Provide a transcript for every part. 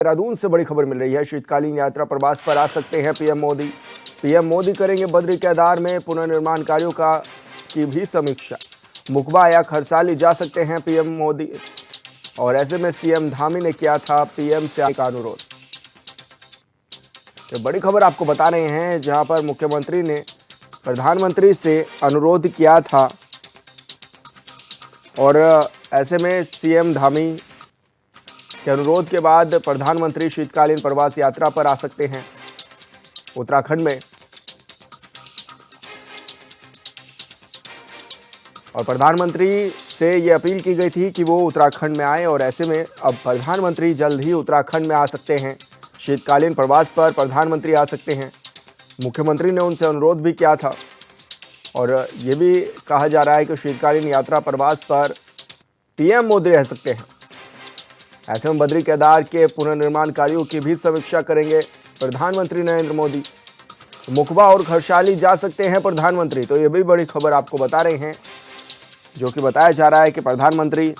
देहरादून से बड़ी खबर मिल रही है। शीतकालीन यात्रा प्रवास पर आ सकते हैं पीएम मोदी। पीएम मोदी करेंगे बद्री केदार में पुनर्निर्माण कार्यों की भी समीक्षा। मुकबा या खरसाली जा सकते हैं पीएम मोदी, और ऐसे में सीएम धामी ने किया था पीएम से आने का अनुरोध। तो बड़ी खबर आपको बता रहे हैं, जहां पर मुख्यमंत्री ने प्रधानमंत्री से अनुरोध किया था, और ऐसे में सीएम धामी के अनुरोध के बाद प्रधानमंत्री शीतकालीन प्रवास यात्रा पर आ सकते हैं उत्तराखंड में। और प्रधानमंत्री से ये अपील की गई थी कि वो उत्तराखंड में आए, और ऐसे में अब प्रधानमंत्री जल्द ही उत्तराखंड में आ सकते हैं। शीतकालीन प्रवास पर प्रधानमंत्री आ सकते हैं। मुख्यमंत्री ने उनसे अनुरोध भी किया था, और ये भी कहा जा रहा है कि शीतकालीन यात्रा प्रवास पर पीएम मोदी रह सकते हैं। ऐसे में बद्री केदार के पुनर्निर्माण कार्यों की भी समीक्षा करेंगे प्रधानमंत्री नरेंद्र मोदी। मुकबा और खरसाली जा सकते हैं प्रधानमंत्री। तो ये भी बड़ी खबर आपको बता रहे हैं, जो कि बताया जा रहा है कि प्रधानमंत्री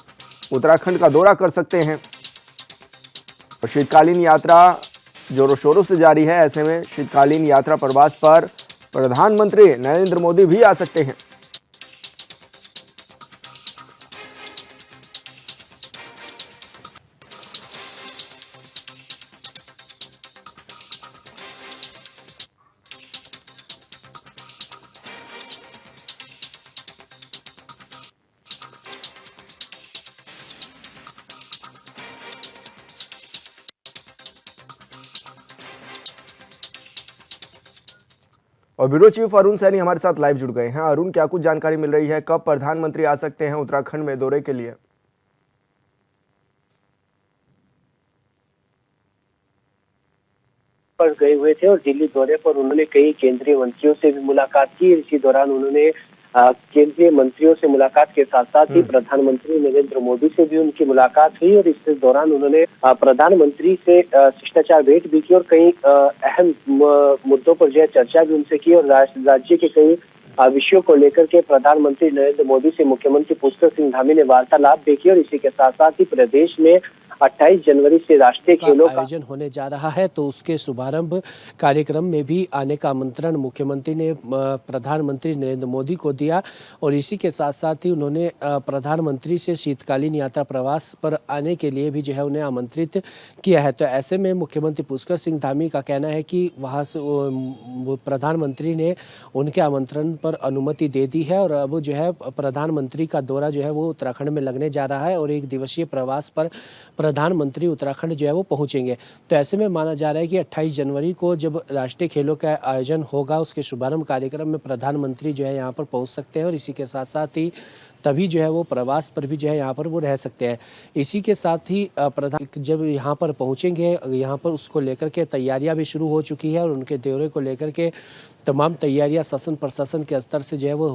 उत्तराखंड का दौरा कर सकते हैं। और शीतकालीन यात्रा जोरों शोरों से जारी है। ऐसे में शीतकालीन यात्रा प्रवास पर प्रधानमंत्री नरेंद्र मोदी भी आ सकते हैं। और ब्यूरो चीफ अरुण सैनी हमारे साथ लाइव जुड़ गए हैं। अरुण, क्या कुछ जानकारी मिल रही है, कब प्रधानमंत्री आ सकते हैं उत्तराखंड में दौरे के लिए? पर गए हुए थे और दिल्ली दौरे पर उन्होंने कई केंद्रीय मंत्रियों से भी मुलाकात की। इसी दौरान उन्होंने केंद्रीय मंत्रियों से मुलाकात के साथ साथ ही प्रधानमंत्री नरेंद्र मोदी से भी उनकी मुलाकात हुई, और इस दौरान उन्होंने प्रधानमंत्री से शिष्टाचार भेंट भी की और कई अहम मुद्दों पर जो है चर्चा भी उनसे की। और राज्य के कई विषयों को लेकर के प्रधानमंत्री नरेंद्र मोदी से मुख्यमंत्री पुष्कर सिंह धामी ने वार्तालाप भी की। और इसी के साथ साथ ही प्रदेश में 28 जनवरी से राष्ट्रीय खेलों का आयोजन होने जा रहा है, तो उसके शुभारंभ कार्यक्रम में भी आने का आमंत्रण मुख्यमंत्री ने प्रधानमंत्री नरेंद्र मोदी को दिया। और इसी के साथ साथ ही उन्होंने प्रधानमंत्री से शीतकालीन यात्रा प्रवास पर आने के लिए भी जो है उन्हें आमंत्रित किया है। तो ऐसे में मुख्यमंत्री पुष्कर सिंह धामी का कहना है कि वहाँ से प्रधानमंत्री ने उनके आमंत्रण पर अनुमति दे दी है, और अब जो है प्रधानमंत्री का दौरा जो है वो उत्तराखंड में लगने जा रहा है, और 1 दिवसीय प्रवास पर प्रधानमंत्री उत्तराखंड जो है वो पहुंचेंगे। तो ऐसे में माना जा रहा है कि 28 जनवरी को जब राष्ट्रीय खेलों का आयोजन होगा, उसके शुभारंभ कार्यक्रम में प्रधानमंत्री जो है यहाँ पर पहुंच सकते हैं, और इसी के साथ साथ ही तभी जो है वो प्रवास पर भी जो है यहाँ पर वो रह सकते हैं। इसी के साथ ही प्रधान जब यहाँ पर पहुँचेंगे, यहाँ पर उसको लेकर के तैयारियाँ भी शुरू हो चुकी है, और उनके दौरे को लेकर के तमाम तैयारियां शासन प्रशासन के स्तर से जो है वो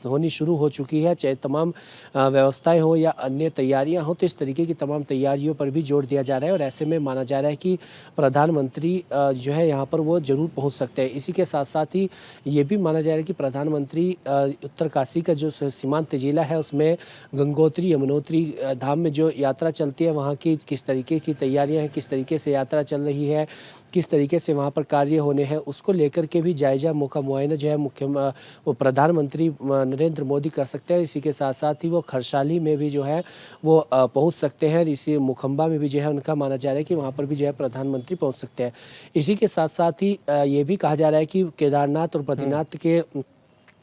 होनी शुरू हो चुकी है। चाहे तमाम व्यवस्थाएं हो या अन्य तैयारियां हो, तो इस तरीके की तमाम तैयारियों पर भी जोर दिया जा रहा है। और ऐसे में माना जा रहा है कि प्रधानमंत्री जो है यहाँ पर वो जरूर पहुँच सकते हैं। इसी के साथ साथ ही ये भी माना जा रहा है कि प्रधानमंत्री उत्तरकाशी का जो सीमांत जिला है, उसमें गंगोत्री यमुनोत्री धाम में जो यात्रा चलती है, वहाँ की किस तरीके की तैयारियाँ हैं, किस तरीके से यात्रा चल रही है, किस तरीके से वहाँ पर कार्य होने हैं, उसको लेकर के भी जायजा मुआयना जो है वो प्रधानमंत्री नरेंद्र मोदी कर सकते हैं। इसी के साथ साथ ही वो खरसाली में भी जो है वो पहुँच सकते हैं। इसी मुखम्बा में भी जो है उनका माना जा रहा है कि वहाँ पर भी जो है प्रधानमंत्री पहुँच सकते हैं। इसी के साथ साथ ही ये भी कहा जा रहा है कि केदारनाथ और बद्रीनाथ के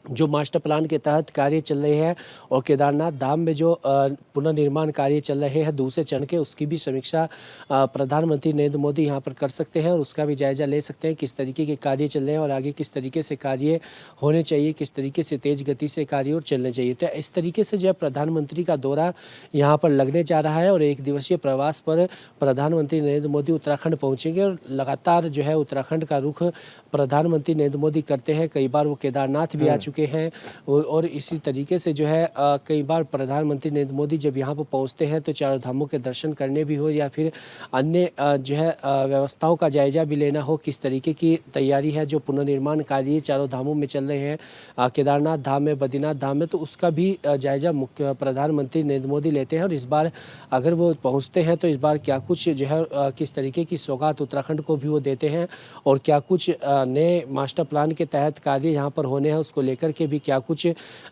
जो मास्टर प्लान के तहत कार्य चल रहे हैं, और केदारनाथ धाम में जो पुनर्निर्माण कार्य चल रहे हैं दूसरे चरण के, उसकी भी समीक्षा प्रधानमंत्री नरेंद्र मोदी यहाँ पर कर सकते हैं, और उसका भी जायजा ले सकते हैं किस तरीके के कार्य चल रहे हैं और आगे किस तरीके से कार्य होने चाहिए, किस तरीके से तेज गति से कार्य और चलने चाहिए। तो इस तरीके से जो है प्रधानमंत्री का दौरा यहाँ पर लगने जा रहा है, और 1 दिवसीय प्रवास पर प्रधानमंत्री नरेंद्र मोदी उत्तराखंड पहुँचेंगे। और लगातार जो है उत्तराखंड का रुख प्रधानमंत्री नरेंद्र मोदी करते हैं। कई बार वो केदारनाथ भी आ चुके चुके हैं और इसी तरीके से जो है कई बार प्रधानमंत्री नरेंद्र मोदी जब यहाँ पर पहुँचते हैं तो चारों धामों के दर्शन करने भी हो या फिर अन्य जो है व्यवस्थाओं का जायजा भी लेना हो, किस तरीके की तैयारी है, जो पुनर्निर्माण कार्य चारों धामों में चल रहे हैं, केदारनाथ धाम में, बद्रीनाथ धाम में, तो उसका भी जायजा मुख्य प्रधानमंत्री नरेंद्र मोदी लेते हैं। और इस बार अगर वो पहुंचते हैं तो इस बार क्या कुछ जो है किस तरीके की सौगात उत्तराखंड को भी वो देते हैं और क्या कुछ नए मास्टर प्लान के तहत कार्य यहाँ पर होने हैं उसको लेकर के भी क्या कुछ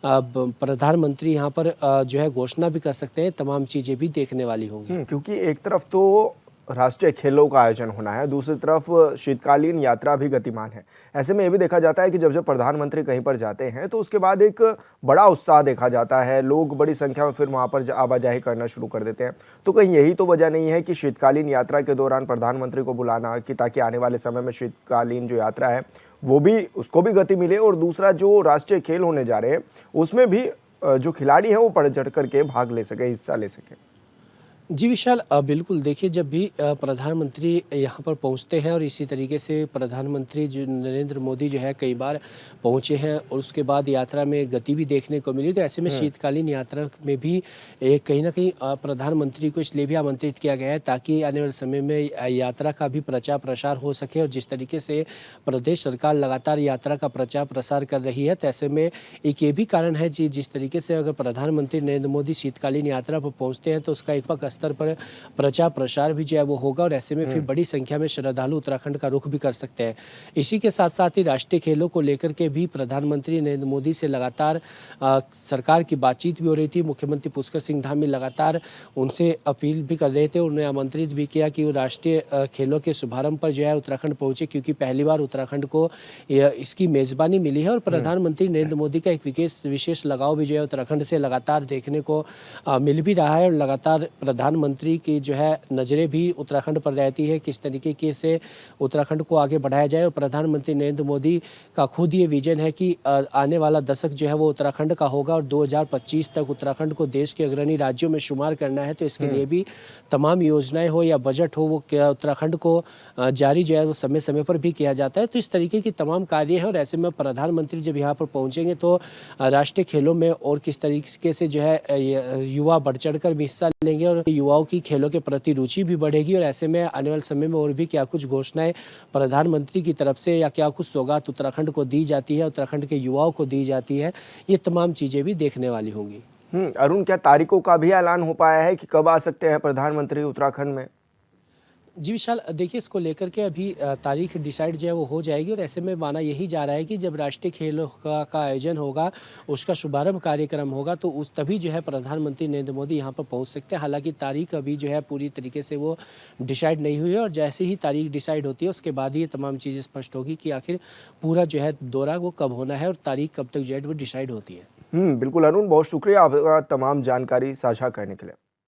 प्रधानमंत्री यहाँ पर जो है घोषणा भी कर सकते हैं, तमाम चीज़ें भी देखने वाली होंगी। क्योंकि एक तरफ तो राष्ट्रीय खेलों का आयोजन होना है, दूसरी तरफ शीतकालीन यात्रा भी गतिमान है। ऐसे में ये भी देखा जाता है कि जब प्रधानमंत्री कहीं पर जाते हैं तो उसके बाद एक बड़ा उत्साह देखा जाता है, लोग बड़ी संख्या में फिर वहां पर आवाजाही करना शुरू कर देते हैं। तो कहीं यही तो वजह नहीं है कि शीतकालीन यात्रा के दौरान प्रधानमंत्री को बुलाना, कि ताकि आने वाले समय में शीतकालीन जो यात्रा है वो भी, उसको भी गति मिले, और दूसरा जो राष्ट्रीय खेल होने जा रहे हैं उसमें भी जो खिलाड़ी हैं वो बढ़ चढ़ करके भाग ले सके, हिस्सा ले सके। जी विशाल, बिल्कुल देखिए, जब भी प्रधानमंत्री यहाँ पर पहुँचते हैं और इसी तरीके से प्रधानमंत्री जो नरेंद्र मोदी जो है कई बार पहुँचे हैं और उसके बाद यात्रा में गति भी देखने को मिली, तो ऐसे में शीतकालीन यात्रा में भी कहीं ना कहीं प्रधानमंत्री को इसलिए भी आमंत्रित किया गया है ताकि आने वाले समय में यात्रा का भी प्रचार प्रसार हो सके। और जिस तरीके से प्रदेश सरकार लगातार यात्रा का प्रचार प्रसार कर रही है, तो ऐसे में एक ये भी कारण है जी, जिस तरीके से अगर प्रधानमंत्री नरेंद्र मोदी शीतकालीन यात्रा पर पहुँचते हैं तो उसका एक पक स्तर पर प्रचार प्रसार भी जो है वो होगा और ऐसे में फिर बड़ी संख्या में श्रद्धालु उत्तराखंड का रुख भी कर सकते हैं। इसी के साथ साथ ही राष्ट्रीय खेलों को लेकर के भी प्रधानमंत्री नरेंद्र मोदी से लगातार सरकार की बातचीत भी हो रही थी। मुख्यमंत्री पुष्कर सिंह धामी लगातार उनसे अपील भी कर रहे थे, उन्हें आमंत्रित भी किया कि वो राष्ट्रीय खेलों के शुभारंभ पर जो है उत्तराखंड पहुंचे, क्योंकि पहली बार उत्तराखंड को इसकी मेजबानी मिली है और प्रधानमंत्री नरेंद्र मोदी का एक विशेष लगाव भी जो है उत्तराखंड से लगातार देखने को मिल भी रहा है। और लगातार प्रधानमंत्री की जो है नज़रें भी उत्तराखंड पर रहती है, किस तरीके से उत्तराखंड को आगे बढ़ाया जाए। और प्रधानमंत्री नरेंद्र मोदी का खुद ये विजन है कि आने वाला दशक जो है वो उत्तराखंड का होगा और 2025 तक उत्तराखंड को देश के अग्रणी राज्यों में शुमार करना है। तो इसके लिए भी तमाम योजनाएं हो या बजट हो, वो उत्तराखंड को जारी जो है वो समय समय पर भी किया जाता है। तो इस तरीके की तमाम कार्य हैं और ऐसे में प्रधानमंत्री जब यहाँ पर पहुँचेंगे तो राष्ट्रीय खेलों में और किस तरीके से जो है युवा बढ़ चढ़ कर भी हिस्सा लेंगे और युवाओं की खेलों के प्रति रुचि भी बढ़ेगी। और ऐसे में आने वाले समय में और भी क्या कुछ घोषणाएं प्रधानमंत्री की तरफ से या क्या कुछ सौगात उत्तराखंड को दी जाती है, उत्तराखंड के युवाओं को दी जाती है, ये तमाम चीज़ें भी देखने वाली होंगी। अरुण, क्या तारीखों का भी ऐलान हो पाया है कि कब आ सकते हैं प्रधानमंत्री उत्तराखंड में? जी विशाल, देखिए इसको लेकर के अभी तारीख डिसाइड जो है वो हो जाएगी और ऐसे में माना यही जा रहा है कि जब राष्ट्रीय खेलों का आयोजन होगा, उसका शुभारंभ कार्यक्रम होगा, तो उस तभी जो है प्रधानमंत्री नरेंद्र मोदी यहाँ पर पहुँच सकते हैं। हालांकि तारीख अभी जो है पूरी तरीके से वो डिसाइड नहीं हुई है और जैसे ही तारीख डिसाइड होती है उसके बाद ही ये तमाम चीज़ें स्पष्ट होगी कि आखिर पूरा जो है दौरा वो कब होना है और तारीख कब तक जो है वो डिसाइड होती है। बिल्कुल अरुण, बहुत शुक्रिया आपका तमाम जानकारी साझा करने के लिए।